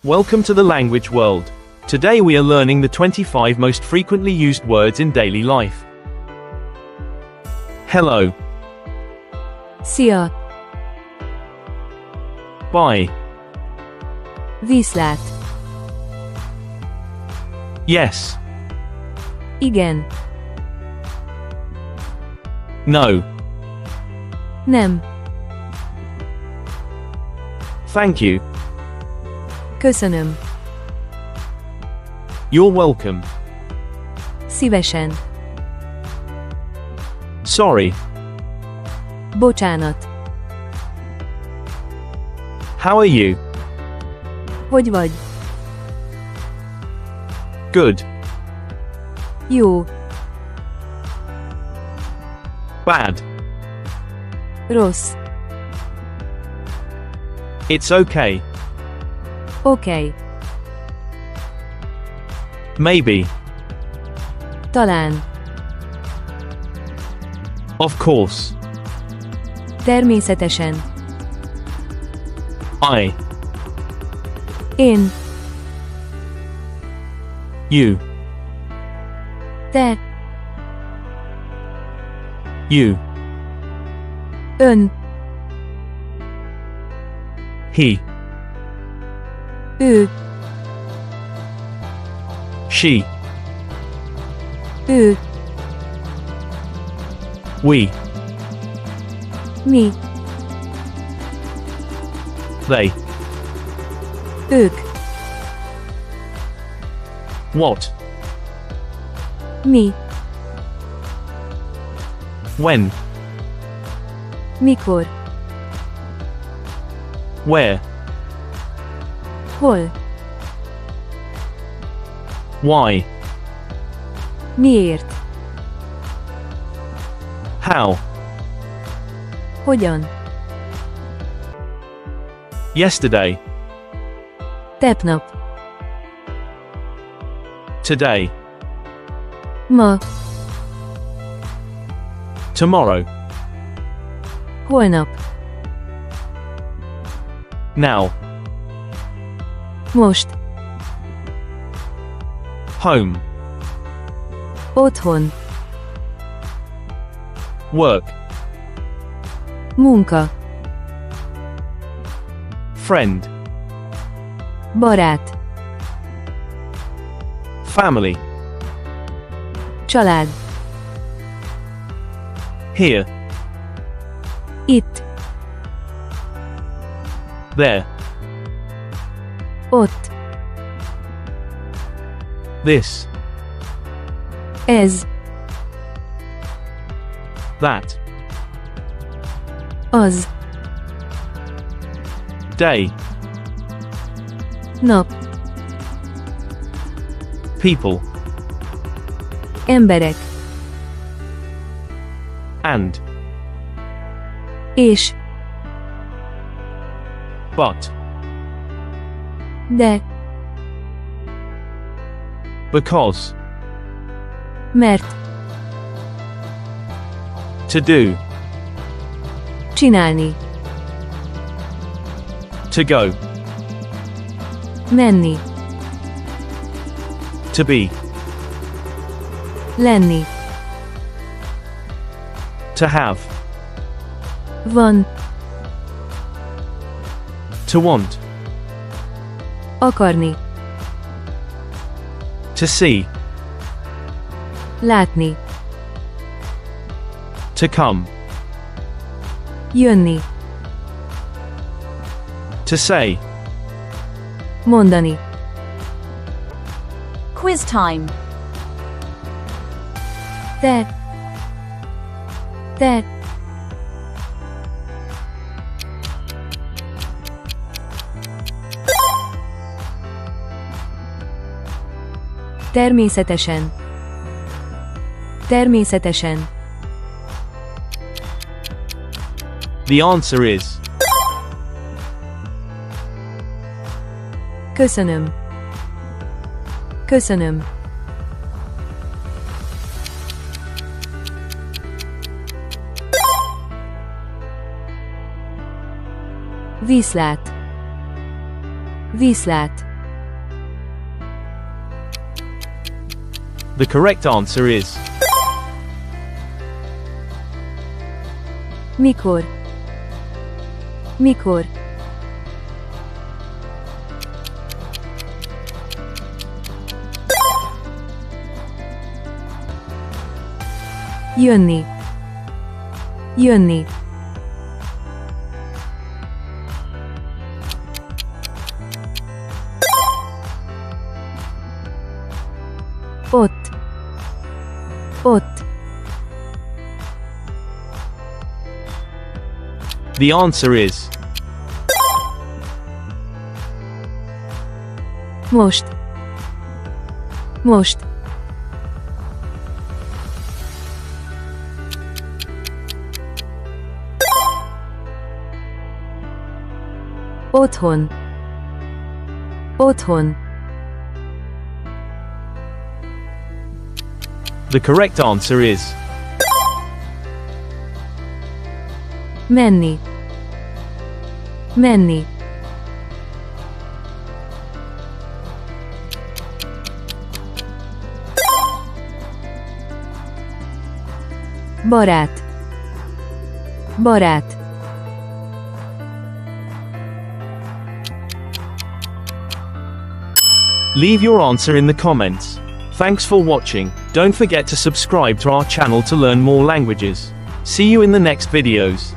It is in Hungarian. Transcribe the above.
Welcome to the language world. Today we are learning the 25 most frequently used words in daily life. Hello. Szia! Bye. Viszlát! Yes. Igen. No. Nem. Thank you. Köszönöm. You're welcome. Szívesen. Sorry. Bocsánat. How are you? Hogy vagy? Good. Jó. Bad. Rossz. It's okay. Oké. Maybe. Talán. Of course. Természetesen. I. Én. You. Te. You. Ön. He. Ő. She. Ő. We. Mi. They. Ők. What? Mi. When? Mikor. Where? Hol. Why? Miért. How? Hogyan. Yesterday. Tegnap. Today. Ma. Tomorrow. Holnap. Now. Most. Home. Otthon. Work. Munka. Friend. Barát. Family. Család. Here. Itt. There. Ott. This. Ez. That. Az. Day. Nap. People. Emberek. And. És. But. De. Because. Mert. To do. Csinálni. To go. Menni. To be. Lenni. To have. Van. To want. Akarni. To see. Látni. To come. Jönni. To say. Mondani. Quiz time. Te. Te. Természetesen. Természetesen. The answer is. Köszönöm. Köszönöm. Viszlát. Viszlát. The correct answer is Mikor. Mikor. Jönni. Jönni. Ott. Ott. The answer is Most. Most. Otthon. Otthon. The correct answer is Menni. Menni. Barát. Barát. Leave your answer in the comments. Thanks for watching. Don't forget to subscribe to our channel to learn more languages. See you in the next videos.